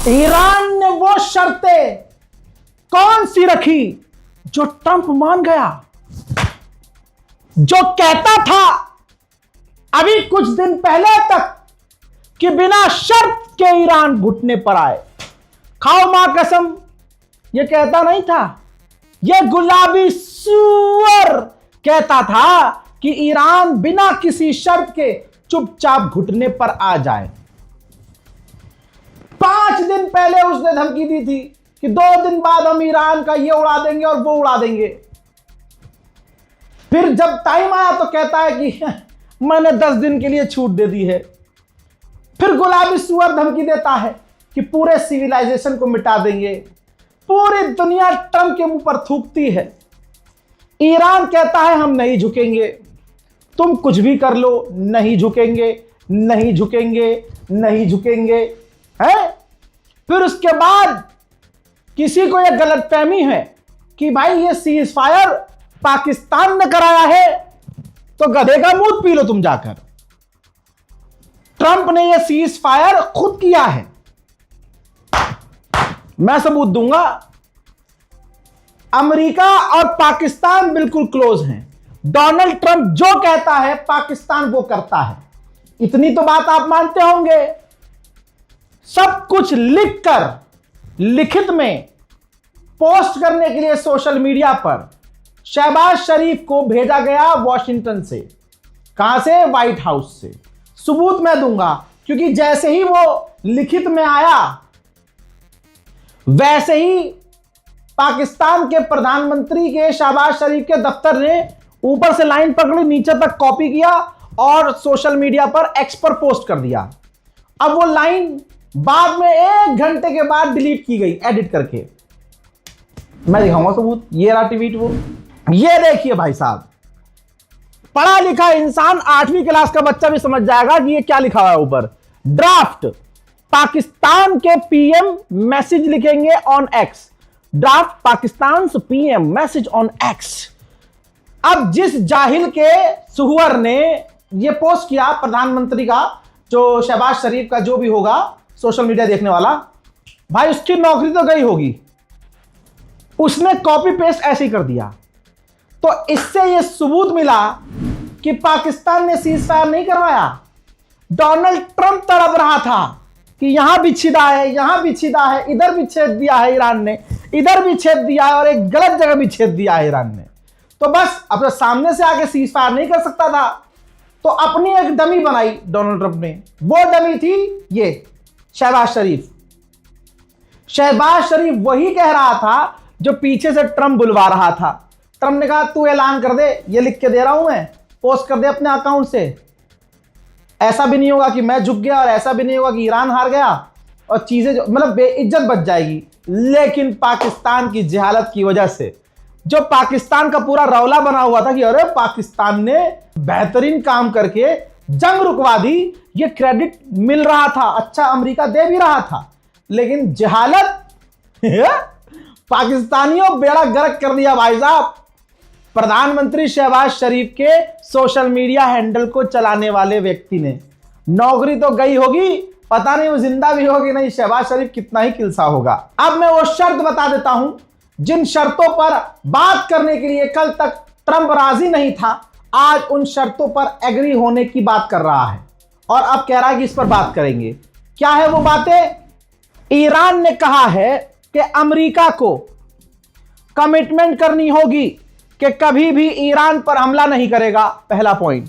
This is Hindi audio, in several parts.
ईरान ने वो शर्तें कौन सी रखी जो ट्रंप मान गया, जो कहता था अभी कुछ दिन पहले तक कि बिना शर्त के ईरान घुटने पर आए। खाओ मां कसम, यह कहता नहीं था, यह गुलाबी सूअर कहता था कि ईरान बिना किसी शर्त के चुपचाप घुटने पर आ जाए। 5 दिन पहले उसने धमकी दी थी कि 2 दिन बाद हम ईरान का ये उड़ा देंगे और वो उड़ा देंगे। फिर जब टाइम आया तो कहता है कि मैंने 10 दिन के लिए छूट दे दी है। फिर गुलाबी सूअर धमकी देता है कि पूरे सिविलाइजेशन को मिटा देंगे। पूरी दुनिया ट्रंप के मुंह पर थूकती है। ईरान कहता है हम नहीं झुकेंगे, तुम कुछ भी कर लो, नहीं झुकेंगे, नहीं झुकेंगे, नहीं झुकेंगे, है। फिर उसके बाद किसी को यह गलतफहमी है कि भाई ये सीज फायर पाकिस्तान ने कराया है, तो गधे का मूत पी लो तुम जाकर। ट्रंप ने यह सीज फायर खुद किया है, मैं सबूत दूंगा। अमेरिका और पाकिस्तान बिल्कुल क्लोज हैं। डोनाल्ड ट्रंप जो कहता है पाकिस्तान वो करता है, इतनी तो बात आप मानते होंगे। सब कुछ लिखकर लिखित में पोस्ट करने के लिए सोशल मीडिया पर शहबाज शरीफ को भेजा गया वॉशिंगटन से। कहां से? व्हाइट हाउस से। सबूत मैं दूंगा, क्योंकि जैसे ही वो लिखित में आया वैसे ही पाकिस्तान के प्रधानमंत्री के शहबाज शरीफ के दफ्तर ने ऊपर से लाइन पकड़ी, नीचे तक कॉपी किया और सोशल मीडिया पर एक्स पर पोस्ट कर दिया। अब वो लाइन बाद में 1 घंटे के बाद डिलीट की गई एडिट करके। मैं दिखाऊंगा सबूत। ये रहा ट्वीट वो। ये देखिए भाई साहब, पढ़ा लिखा इंसान 8वीं क्लास का बच्चा भी समझ जाएगा कि ये क्या लिखा हुआ है ऊपर। ड्राफ्ट पाकिस्तान के पीएम मैसेज लिखेंगे on x. Draft Pakistan PM message on x. अब जिस जाहिल के सुहुर ने ये पोस्ट किया, प्रधानमंत्री का जो शहबाज शरीफ का जो भी होगा सोशल मीडिया देखने वाला, भाई उसकी नौकरी तो गई होगी। उसने कॉपी पेस्ट ऐसे ही कर दिया। तो इससे यह सबूत मिला कि पाकिस्तान ने सीज फायर नहीं करवाया। डोनाल्ड ट्रंप तड़प रहा था कि यहां भी छिदा है, यहां भी छिदा है, इधर भी छेद दिया है ईरान ने, इधर भी छेद दिया है और एक गलत जगह भी छेद दिया है ईरान ने। तो बस अपने सामने से आके सीज फायर नहीं कर सकता था, तो अपनी एक डमी बनाई डोनाल्ड ट्रंप ने। वो डमी थी ये शहबाज शरीफ। शहबाज शरीफ वही कह रहा था जो पीछे से ट्रंप बुलवा रहा था। ट्रंप ने कहा तू ऐलान कर दे, ये लिख के दे रहा हूं मैं, पोस्ट कर दे अपने अकाउंट से। ऐसा भी नहीं होगा कि मैं झुक गया और ऐसा भी नहीं होगा कि ईरान हार गया और चीजें मतलब बेइज्जत बच जाएगी। लेकिन पाकिस्तान की जहालत की वजह से, जो पाकिस्तान का पूरा रौला बना हुआ था कि अरे पाकिस्तान ने बेहतरीन काम करके जंग रुकवा दी, ये क्रेडिट मिल रहा था, अच्छा अमेरिका दे भी रहा था, लेकिन जहालत पाकिस्तानियों बेड़ा गर्क कर दिया भाई साहब। प्रधानमंत्री शहबाज शरीफ के सोशल मीडिया हैंडल को चलाने वाले व्यक्ति ने। नौकरी तो गई होगी, पता नहीं वो जिंदा भी होगी नहीं, शहबाज शरीफ कितना ही किलसा होगा। अब मैं वो शर्त बता देता हूं जिन शर्तों पर बात करने के लिए कल तक ट्रंप राजी नहीं था, आज उन शर्तों पर एग्री होने की बात कर रहा है और अब कह रहा है कि इस पर बात करेंगे। क्या है वो बातें? ईरान ने कहा है कि अमेरिका को कमिटमेंट करनी होगी कि कभी भी ईरान पर हमला नहीं करेगा। पहला पॉइंट,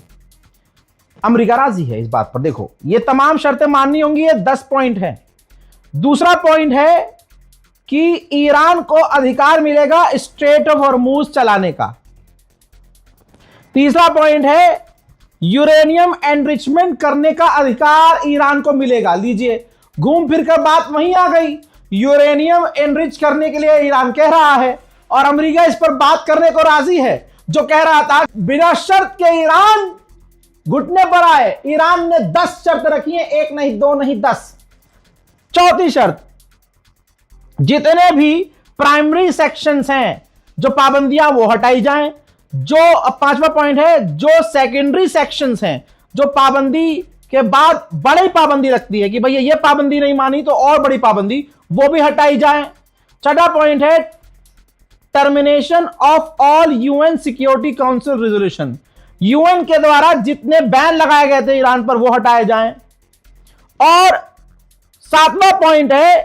अमेरिका राजी है इस बात पर। देखो ये तमाम शर्तें माननी होंगी, ये 10 पॉइंट है। दूसरा पॉइंट है कि ईरान को अधिकार मिलेगा स्ट्रेट ऑफ हॉर्मूज चलाने का। तीसरा पॉइंट है यूरेनियम एनरिचमेंट करने का अधिकार ईरान को मिलेगा। लीजिए घूम फिर कर बात वहीं आ गई। यूरेनियम एनरिच करने के लिए ईरान कह रहा है और अमेरिका इस पर बात करने को राजी है। जो कह रहा था बिना शर्त के ईरान घुटने पर आए, ईरान ने 10 शर्त रखी है, 1 नहीं 2 नहीं 10। चौथी शर्त, जितने भी प्राइमरी सेक्शंस हैं जो पाबंदियां वो हटाई जाएं। जो 5वां पॉइंट है, जो सेकेंडरी सेक्शंस हैं जो पाबंदी के बाद बड़ी पाबंदी लगती है कि भैया ये पाबंदी नहीं मानी तो और बड़ी पाबंदी, वो भी हटाई जाए। छठा पॉइंट है termination of all UN security council resolution. UN के द्वारा जितने बैन लगाए गए थे ईरान पर वो हटाए जाएं। और सातवां पॉइंट है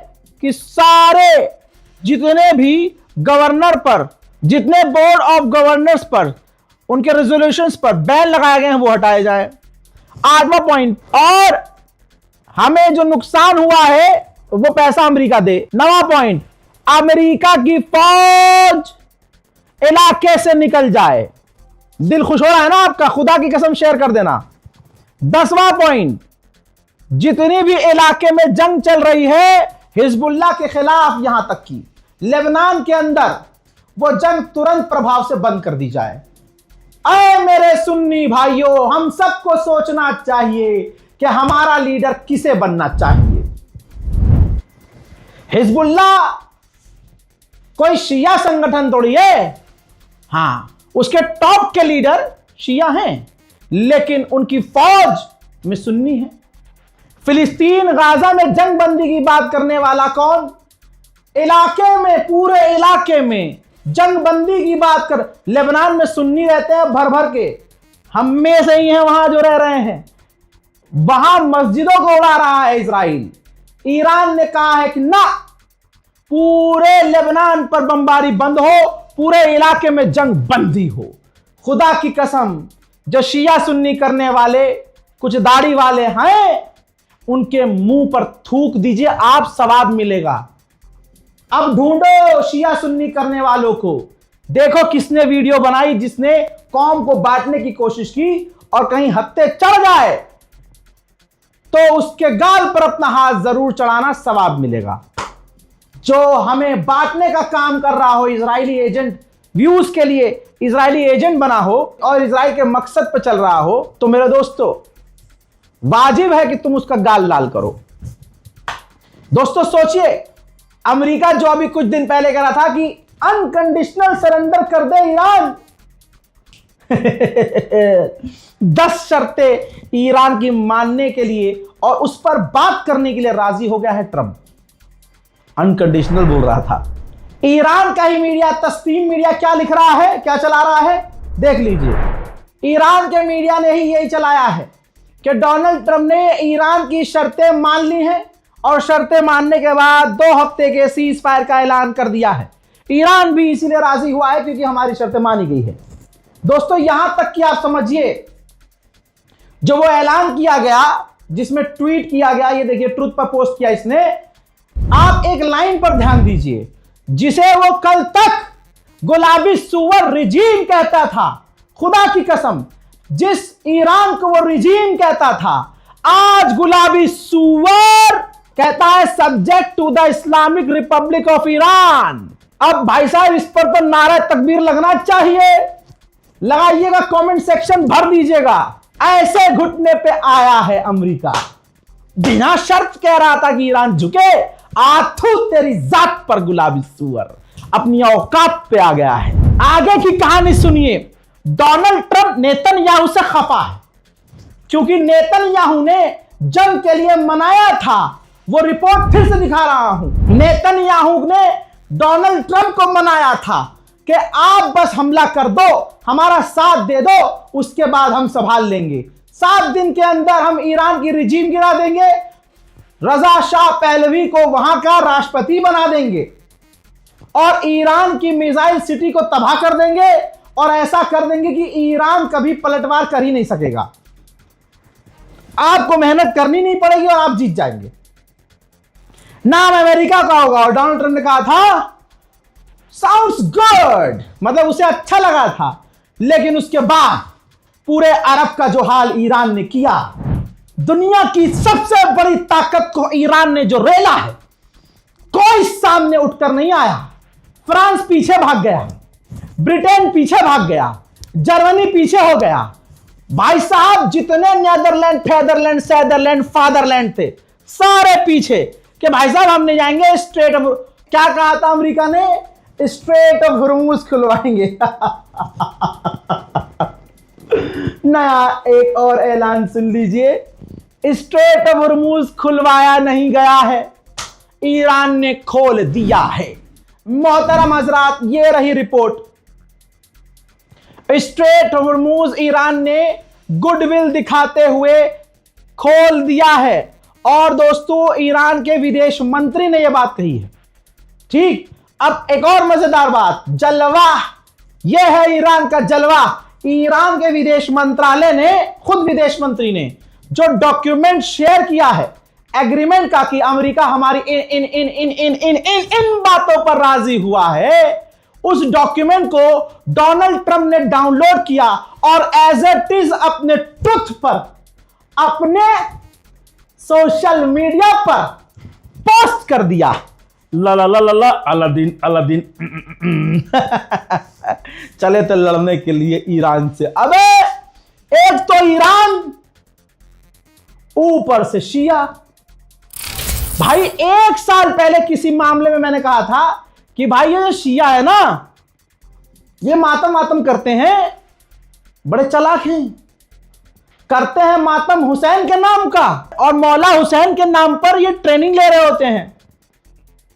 कि सारे जितने भी गवर्नर पर, जितने बोर्ड ऑफ गवर्नर्स पर, उनके रेजोल्यूशंस पर बैन लगाए गए हैं वो हटाए जाएं। आठवां पॉइंट, और हमें जो नुकसान हुआ है वो पैसा अमेरिका दे। नवां पॉइंट, अमेरिका की फौज इलाके से निकल जाए। दिल खुश हो रहा है ना आपका? खुदा की कसम शेयर कर देना। 10वां पॉइंट, जितनी भी इलाके में जंग चल रही है हिजबुल्लाह के खिलाफ, यहां तक कि लेबनान के अंदर, वो जंग तुरंत प्रभाव से बंद कर दी जाए। ऐ मेरे सुन्नी भाइयों, हम सबको सोचना चाहिए कि हमारा लीडर किसे बनना चाहिए। हिजबुल्लाह कोई शिया संगठन थोड़ी है। हां, उसके टॉप के लीडर शिया हैं, लेकिन उनकी फौज में सुन्नी है। फिलिस्तीन गाजा में जंग बंदी की बात करने वाला कौन? इलाके में, पूरे इलाके में जंग बंदी की बात कर। लेबनान में सुन्नी रहते हैं भर भर के, हम में से ही हैं वहां जो रह रहे हैं। वहां मस्जिदों को उड़ा रहा है इजराइल। ईरान ने कहा है कि ना, पूरे लेबनान पर बमबारी बंद हो, पूरे इलाके में जंग बंदी हो। खुदा की कसम, जो शिया सुन्नी करने वाले कुछ दाढ़ी वाले हैं, उनके मुंह पर थूक दीजिए, आप सवाब मिलेगा। अब ढूंढो शिया सुन्नी करने वालों को। देखो किसने वीडियो बनाई जिसने कौम को बांटने की कोशिश की, और कहीं हत्ते चढ़ जाए तो उसके गाल पर अपना हाथ जरूर चढ़ाना, सवाब मिलेगा। जो हमें बांटने का काम कर रहा हो, इजरायली एजेंट, व्यूज के लिए इजरायली एजेंट बना हो और इजराइल के मकसद पर चल रहा हो, तो मेरे दोस्तों वाजिब है कि तुम उसका गाल लाल करो। दोस्तों सोचिए, अमेरिका जो अभी कुछ दिन पहले कह रहा था कि अनकंडीशनल सरेंडर कर दे ईरान 10 शर्तें ईरान की मानने के लिए और उस पर बात करने के लिए राजी हो गया है ट्रंप। अनकंडीशनल बोल रहा था। ईरान का ही मीडिया, तस्नीम मीडिया, क्या लिख रहा है, क्या चला रहा है, देख लीजिए। ईरान के मीडिया ने ही यही चलाया है कि डोनाल्ड ट्रंप ने ईरान की शर्तें मान ली हैं और शर्तें मानने के बाद 2 हफ्ते के सीज फायर का ऐलान कर दिया है। ईरान भी इसीलिए राजी हुआ है क्योंकि हमारी शर्तें मानी गई है। दोस्तों यहां तक कि आप समझिए, जो वो ऐलान किया गया, जिसमें ट्वीट किया गया, ये देखिए ट्रुथ पर पोस्ट किया इसने, आप एक लाइन पर ध्यान दीजिए, जिसे वो कल तक गुलाबी सुअर रिजीम कहता था। खुदा की कसम, जिस ईरान को वो रिजीम कहता था, आज गुलाबी सुअर कहता है subject to the Islamic Republic of Iran. अब भाई साहब इस पर तो नारा तकबीर लगना चाहिए। लगाइएगा, कमेंट सेक्शन भर दीजिएगा। ऐसे घुटने पे आया है अमेरिका, बिना शर्त कह रहा था कि ईरान झुके। आथू तेरी जात पर गुलाबी सुअर, अपनी औकात पे आ गया है। आगे की कहानी सुनिए। डोनाल्ड ट्रंप नेतन्याहू से खफा है क्योंकि नेतन्याहू ने जंग के लिए मनाया था। वो रिपोर्ट फिर से दिखा रहा हूं। नेतन्याहू ने डोनाल्ड ट्रंप को मनाया था कि आप बस हमला कर दो, हमारा साथ दे दो, उसके बाद हम संभाल लेंगे। 7 दिन के अंदर हम ईरान की रिजीम गिरा देंगे, रजा शाह पहलवी को वहां का राष्ट्रपति बना देंगे और ईरान की मिसाइल सिटी को तबाह कर देंगे और ऐसा कर देंगे कि ईरान कभी पलटवार कर ही नहीं सकेगा। आपको मेहनत करनी नहीं पड़ेगी और आप जीत जाएंगे। नाम अमेरिका का होगा और डोनाल्ड ट्रंप ने कहा था साउंड्स गुड, मतलब उसे अच्छा लगा था। लेकिन उसके बाद पूरे अरब का जो हाल ईरान ने किया, दुनिया की सबसे बड़ी ताकत को ईरान ने जो रेला है, कोई सामने उठकर नहीं आया। फ्रांस पीछे भाग गया, ब्रिटेन पीछे भाग गया, जर्मनी पीछे हो गया। भाई साहब जितने नीदरलैंड, फेदरलैंड, सैदरलैंड, फादरलैंड थे, सारे पीछे कि भाई साहब हम नहीं जाएंगे स्ट्रेट ऑफ, क्या कहा था अमेरिका ने, स्ट्रेट ऑफ हुर्मुज खुलवाएंगे। नया एक और ऐलान सुन लीजिए। स्ट्रेट ऑफ हॉर्मूज खुलवाया नहीं गया है, ईरान ने खोल दिया है। मोहतरम हजरात, ये रही report. Straight of Hormuz Iran ने गुडविल दिखाते हुए खोल दिया है। और दोस्तों, ईरान के विदेश मंत्री ने यह बात कही है। ठीक, अब एक और मजेदार बात, जलवा, यह है ईरान का जलवा। ईरान के विदेश मंत्रालय ने, खुद विदेश मंत्री ने जो डॉक्यूमेंट शेयर किया है एग्रीमेंट का कि अमेरिका हमारी इन इन इन इन इन इन इन इन बातों पर राजी हुआ है, उस डॉक्यूमेंट को डोनाल्ड ट्रंप ने डाउनलोड किया और एज इट इज अपने ट्रुथ पर, अपने सोशल मीडिया पर पोस्ट कर दिया। ला ला ला ला ला, अलादीन अलादीन चले तो लड़ने के लिए ईरान से। अबे एक तो ईरान, ऊपर से शिया। भाई 1 साल पहले किसी मामले में मैंने कहा था कि भाई ये जो शिया है ना, ये मातम मातम करते हैं, बड़े चालाक हैं, करते हैं मातम हुसैन के नाम का, और मौला हुसैन के नाम पर ये ट्रेनिंग ले रहे होते हैं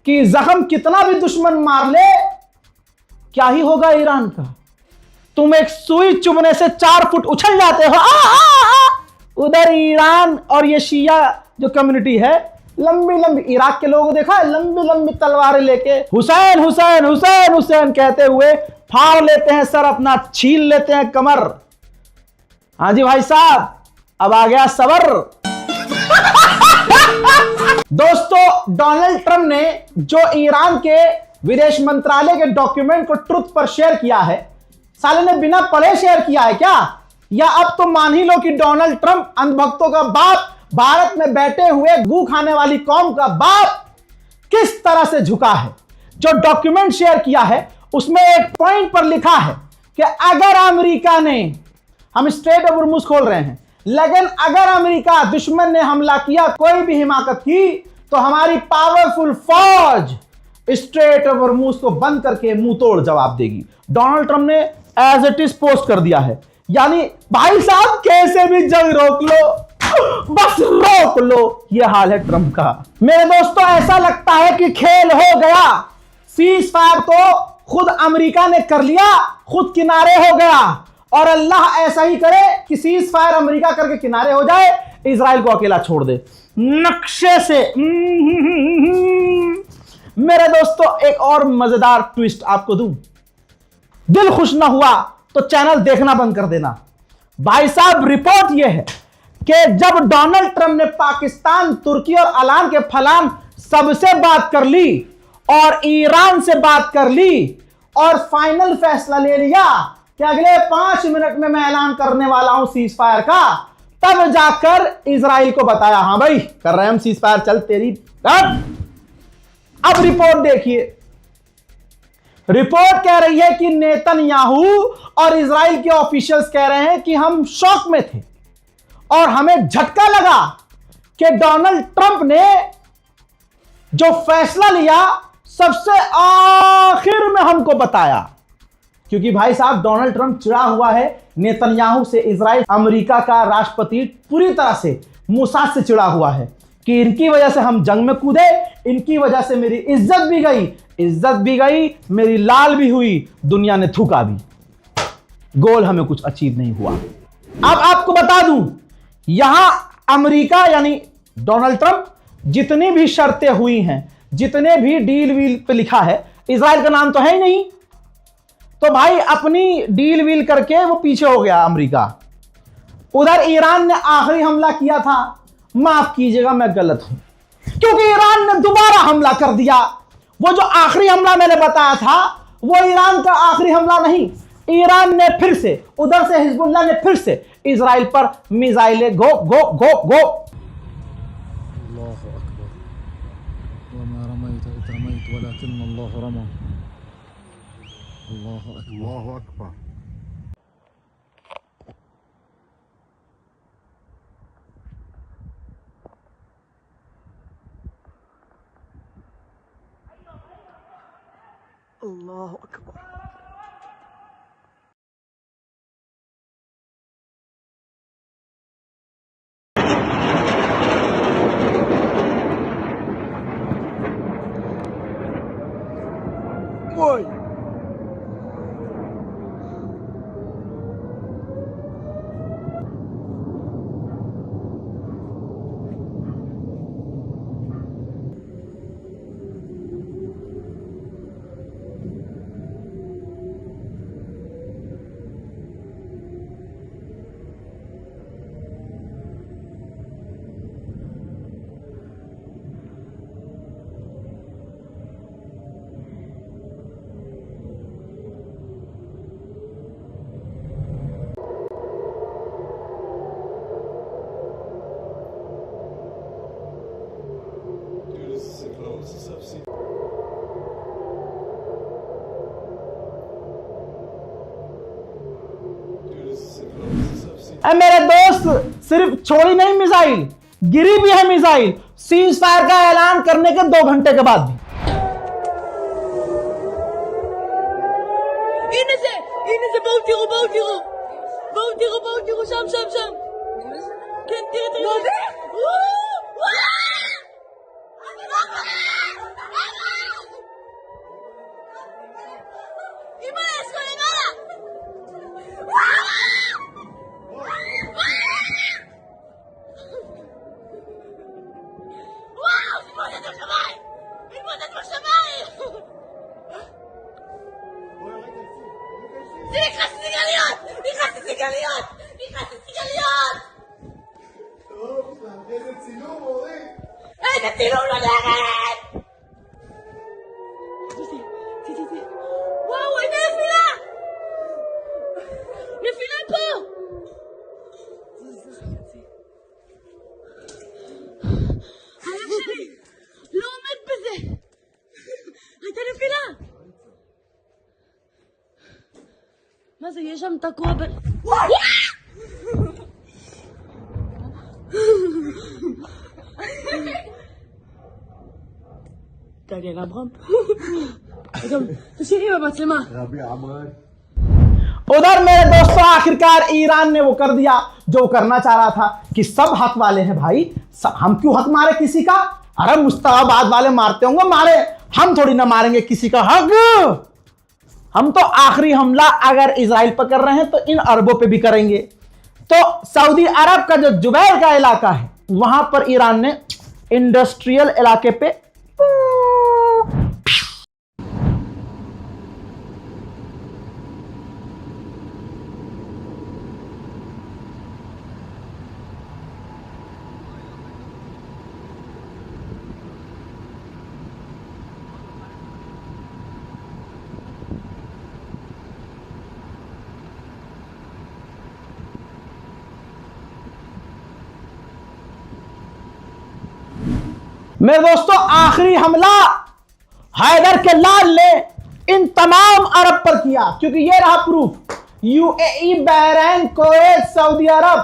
कि जख्म कितना भी दुश्मन मार ले, क्या ही होगा ईरान का। तुम एक सुई चुभने से 4 फुट उछल जाते हो। उधर ईरान और ये शिया जो कम्युनिटी है, लंबी लंबी, इराक के लोगों को देखा है, लंबी लंबी तलवारें लेके हुसैन हुसैन हुसैन हुसैन कहते हुए फाड़ लेते हैं सर अपना, छील लेते हैं कमर। हाँ जी भाई साहब, अब आ गया सबर। दोस्तों, डोनाल्ड ट्रंप ने जो ईरान के विदेश मंत्रालय के डॉक्यूमेंट को ट्रुथ पर शेयर किया है, साले ने बिना पढ़े शेयर किया है क्या? या अब तो मान ही लो कि डोनाल्ड ट्रंप अंधभक्तों का बाप, भारत में बैठे हुए गू खाने वाली कौम का बाप, किस तरह से झुका है। जो डॉक्यूमेंट शेयर किया है उसमें एक पॉइंट पर लिखा है कि अगर अमेरिका ने, हम स्ट्रेट ऑफ हॉर्मूज खोल रहे हैं, लेकिन अगर अमेरिका दुश्मन ने हमला किया, कोई भी हिमाकत की, तो हमारी पावरफुल फौज स्ट्रेट ऑफ हॉर्मूज को बंद करके मुंह तोड़ जवाब देगी। डोनाल्ड ट्रंप ने एज इट इज पोस्ट कर दिया है। यानी भाई साहब कैसे भी जंग रोक लो, बस रोक लो, यह हाल है ट्रंप का। मेरे दोस्तों, ऐसा लगता है कि खेल हो गया। सीज फायर तो खुद अमेरिका ने कर लिया, खुद किनारे हो गया, और अल्लाह ऐसा ही करे कि सीज फायर अमेरिका करके किनारे हो जाए, इजराइल को अकेला छोड़ दे नक्शे से। मेरे दोस्तों, एक और मजेदार ट्विस्ट आपको दूं, दिल खुश ना हुआ तो चैनल देखना बंद कर देना। भाई साहब, रिपोर्ट यह है कि जब डोनाल्ड ट्रंप ने पाकिस्तान, तुर्की और अलान के फलान सबसे बात कर ली और ईरान से बात कर ली और फाइनल फैसला ले लिया कि अगले 5 मिनट में मैं ऐलान करने वाला हूं सीज फायर का, तब जाकर इजराइल को बताया, हां भाई कर रहे हैं हम सीज फायर, चल तेरी। अब रिपोर्ट देखिए। रिपोर्ट कह रही है कि नेतन्याहू और इजराइल के ऑफिशियल्स कह रहे हैं कि हम शॉक में थे और हमें झटका लगा कि डोनाल्ड ट्रंप ने जो फैसला लिया सबसे आखिर में हमको बताया। क्योंकि भाई साहब, डोनाल्ड ट्रंप चिढ़ा हुआ है नेतन्याहू से। इजराइल अमेरिका का राष्ट्रपति पूरी तरह से मूसाद से चिढ़ा हुआ है कि इनकी वजह से हम जंग में कूदे, इनकी वजह से मेरी इज्जत भी गई, मेरी लाल भी हुई, दुनिया ने थूका भी, गोल हमें कुछ अचीव नहीं हुआ। अब आपको बता दूं, यहां अमेरिका यानी डोनाल्ड ट्रंप जितनी भी शर्तें हुई हैं, जितने भी डील वील पे लिखा है, इजराइल का नाम तो है ही नहीं, तो भाई अपनी डील वील करके वो पीछे हो गया अमेरिका। उधर ईरान ने आखिरी हमला किया था, माफ कीजिएगा मैं गलत हूं, क्योंकि ईरान ने दोबारा हमला कर दिया। वो जो आखिरी हमला मैंने बताया था, वो ईरान का आखिरी हमला नहीं। ईरान ने फिर से, उधर से हिजबुल्लाह ने फिर से इजराइल पर मिसाइलें गो गो गो गो। अल्लाहु अकबर। अल्लाहु अकबर। मेरे दोस्त, सिर्फ छोड़ी नहीं मिसाइल, गिरी भी है मिसाइल सीज फायर का ऐलान करने के 2 घंटे के बाद भी। הנה זה, בואו תראו, שם. כן, תראה. אמא, יש פה למעלה! וואו, התמודד בשמיים! זה נכנס לסיגליות! טוב, איזה צילום, אורי! איזה צילום לדרך! וואו, איזה נפילה פה! הלב שלי לא עומד בזה! הייתה נפילה! מה זה, יש שם תקוע ב... דניאל אברהם? גם, תשאירי במצלמה. רבי עמרן. उधर मेरे दोस्तों आखिरकार ईरान ने वो कर दिया जो करना चाह रहा था कि सब हक वाले हैं भाई, हम क्यों हक मारे किसी का? अरे मुस्तफाबाद वाले मारते होंगे, मारे, हम थोड़ी ना मारेंगे किसी का हक। हम तो आखिरी हमला अगर इजराइल पर कर रहे हैं तो इन अरबों पे भी करेंगे। तो सऊदी अरब का जो जुबैल का इलाका है वहां पर ईरान ने इंडस्ट्रियल इलाके पे मेरे दोस्तों आखिरी हमला हैदर के लाल ने इन तमाम अरब पर किया, क्योंकि ये रहा proof. UAE, Bahrain, Kuwait, Saudi Arab,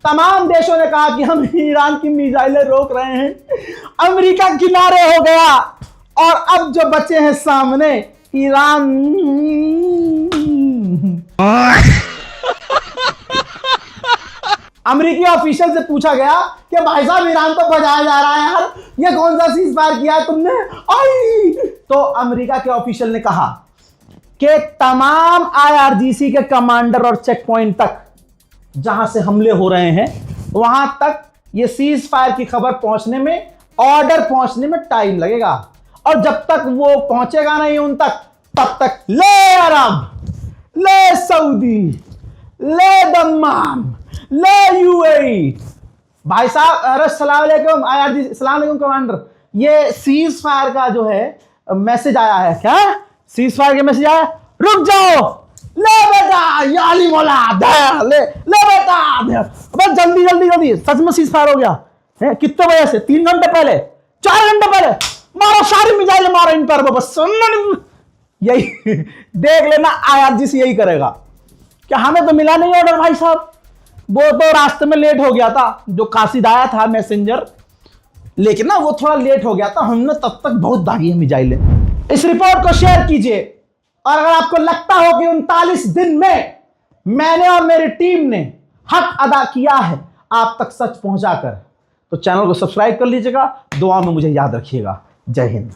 तमाम देशों ने कहा कि हम ईरान की मिसाइलें रोक रहे हैं। अमेरिका किनारे हो गया और अब जो बचे हैं सामने ईरान। अमेरिकी ऑफिशियल से पूछा गया कि भाई साहब ईरान तो बजाया जा रहा है यार, ये कौन सा सीज फायर किया है तुमने? आई तो अमेरिका के ऑफिशियल ने कहा कि तमाम आईआरजीसी के कमांडर और चेक पॉइंट तक जहां से हमले हो रहे हैं वहां तक ये सीज फायर की खबर पहुंचने में, ऑर्डर पहुंचने में टाइम लगेगा, और जब तक वो पहुंचेगा नहीं उन तक, तब तक ले अरब, ले सऊदी, ले दम्माम, ले यूएई। भाई साहब, अरे सलाम अलैकुम आईआरजी, सलाम अलैकुम कमांडर, ये सीज फायर का जो है मैसेज आया है। क्या सीज फायर के मैसेज आया? रुक जाओ, ले बेटा, याली मोला दे, ले बेटा दे, बस जल्दी, सच में सीज फायर हो गया है? कितने बजे से? 3 घंटे पहले, 4 घंटे पहले मारो, सारी मिसाइलें मारो इन पर, बस यही देख लेना, आईआरजीसी यही करेगा। क्या हमें तो मिला नहीं ऑर्डर भाई साहब, वो तो रास्ते में लेट हो गया था, जो कासिद आया था मैसेंजर, लेकिन ना वो थोड़ा लेट हो गया था, हमने तब तक बहुत दागी है मिसाइलें। इस रिपोर्ट को शेयर कीजिए, और अगर आपको लगता हो कि 39 दिन में मैंने और मेरी टीम ने हक अदा किया है आप तक सच पहुंचाकर, तो चैनल को सब्सक्राइब कर लीजिएगा, दुआ में मुझे याद रखिएगा। जय हिंद।